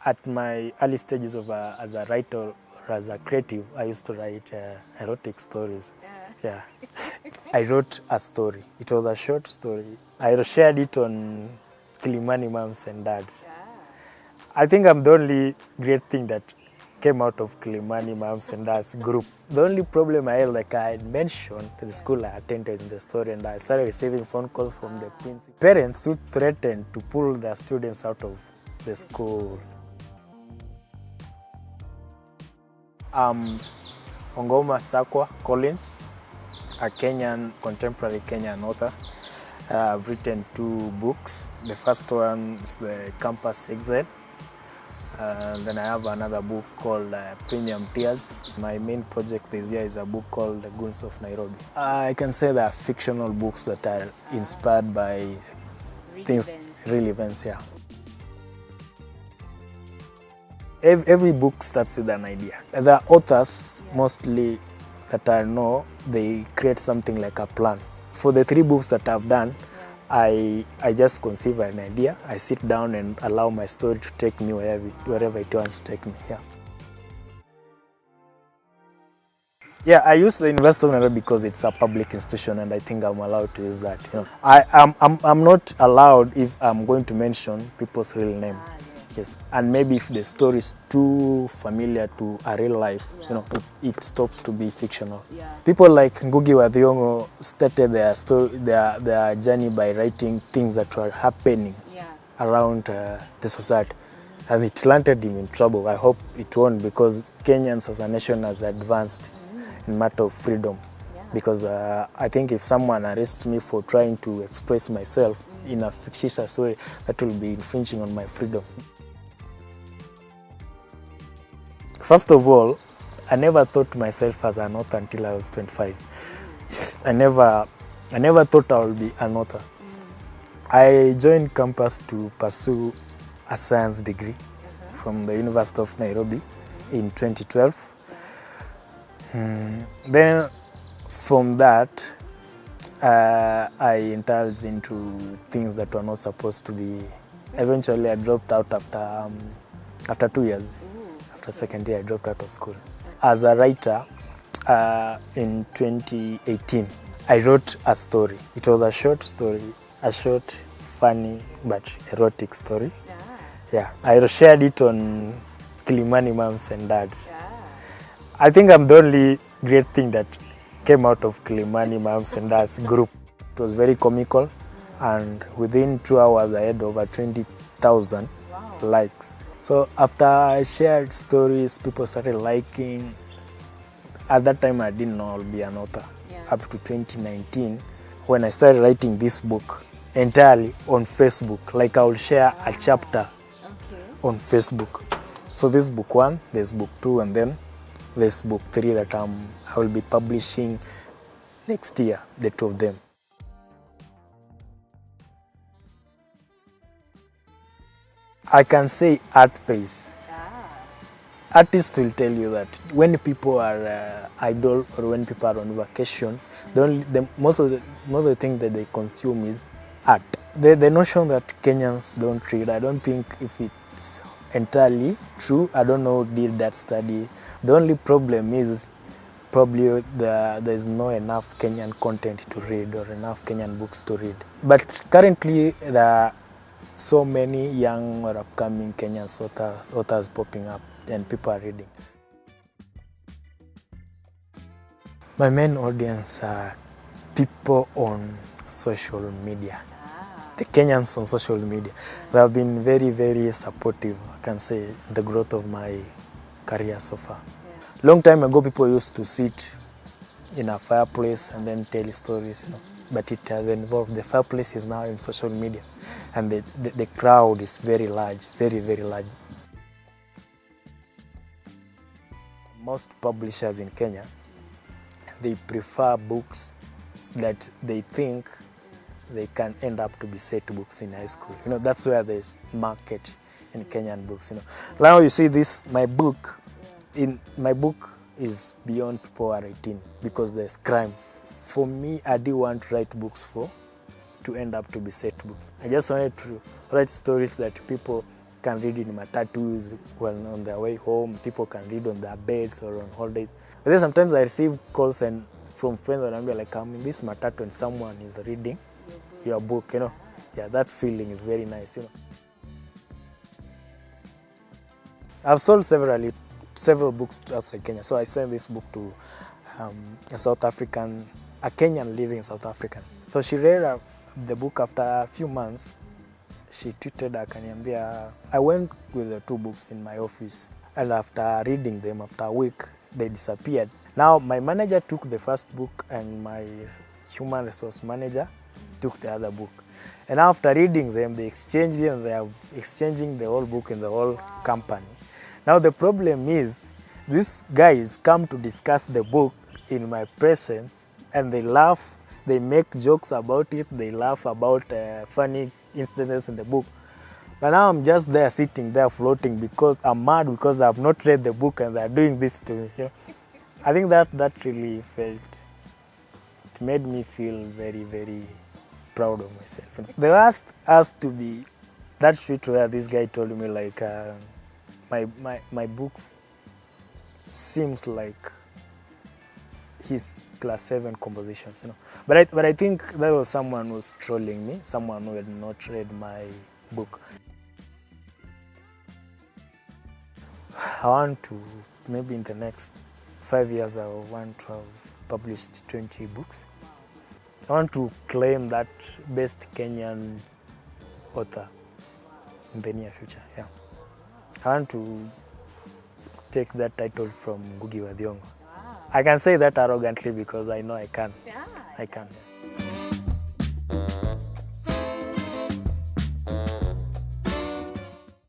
At my early stages of as a writer or as a creative, I used to write erotic stories. Yeah. I wrote a story. It was a short story. I shared it on Kilimani moms and dads. I think I'm the only great thing that came out of Kilimani moms and dads group. The only problem I had, like I had mentioned to the school I attended in the story, and I started receiving phone calls from the principal. Parents who threatened to pull their students out of the school. Ongoma Sakwah Collins, a Kenyan, contemporary Kenyan author. I've written 2 books. The first one is The Campus Exile. Then I have another book called Premium Tears. My main project this year is a book called The Goons of Nairobi. I can say they are fictional books that are inspired by real events, yeah. Every book starts with an idea. The authors, mostly that I know, they create something like a plan. For the 3 books that I've done, I just conceive an idea. I sit down and allow my story to take me wherever it wants to take me. Yeah, I use the University of Nairobi because it's a public institution, and I think I'm allowed to use that. I'm not allowed if I'm going to mention people's real name. Yes. And maybe if the story is too familiar to a real life, it stops to be fictional. People like Ngugi wa Thiong'o started their journey by writing things that were happening around the society, and it landed him in trouble. I hope it won't, because Kenyans as a nation has advanced in matter of freedom. Because I think if someone arrests me for trying to express myself in a fictitious way, that will be infringing on my freedom. First of all, I never thought myself as an author until I was 25. I never thought I would be an author. I joined campus to pursue a science degree from the University of Nairobi in 2012. Then from that, I indulged into things that were not supposed to be. Eventually, I dropped out after 2 years. After second year, I dropped out of school. As a writer, in 2018, I wrote a story. It was a short story, a short, funny, but erotic story. Yeah, I shared it on Kilimani moms and dads. I think I'm the only great thing that came out of Kilimani moms and dads group. It was very comical, and within 2 hours, I had over 20,000 likes. So after I shared stories, people started liking. At that time, I didn't know I'll be an author. Up to 2019, when I started writing this book entirely on Facebook, like I will share a chapter on Facebook. So this is book 1, there's book 2, and then there's book 3 that I will be publishing next year, the 2 of them. I can say art pays. Artists will tell you that when people are idle or when people are on vacation, most of the thing that they consume is art. The notion that Kenyans don't read, I don't think if it's entirely true. I don't know who did that study. The only problem is probably there's not enough Kenyan content to read or enough Kenyan books to read. But currently there are so many young or upcoming Kenyan authors popping up, and people are reading. My main audience are people on social media. The Kenyans on social media. They have been very, very supportive, I can say, the growth of my career so far. Long time ago, people used to sit in a fireplace and then tell stories, but it has evolved. The fireplace is now in social media, and the crowd is very large, very, very large. Most publishers in Kenya, they prefer books that they think they can end up to be set books in high school. That's where there's market in Kenyan books. Now you see this, my book is beyond people are 18 because there's crime. For me, I do want to write books to end up to be set books. I just wanted to write stories that people can read in matatus when on their way home. People can read on their beds or on holidays. But then sometimes I receive calls and from friends and I'm like, I'm in this matatu and someone is reading your book, you know. Yeah, that feeling is very nice, you know. I've sold several books outside Kenya. So I sent this book to a South African, a Kenyan living in South Africa. So she read the book after a few months. She tweeted akaniambia, I went with the 2 books in my office, and after reading them, after a week, they disappeared. Now my manager took the first book and my human resource manager took the other book. And after reading them, they exchanged them, they are exchanging the whole book in the whole company. Now the problem is, these guys come to discuss the book in my presence and they laugh, they make jokes about it, they laugh about funny incidents in the book. But now I'm just there sitting there floating because I'm mad because I've not read the book and they're doing this to me. You know? I think that really felt, it made me feel very, very proud of myself. You know? The last has to be that tweet where this guy told me like, my books seems like his class 7 compositions, you know. But I think that was someone who was trolling me, someone who had not read my book. I want to, maybe in the next 5 years, I want to have published 20 books. I want to claim that best Kenyan author in the near future, yeah. I want to take that title from Ngugi wa Thiong'o. I can say that arrogantly because I know I can. Yeah. I can.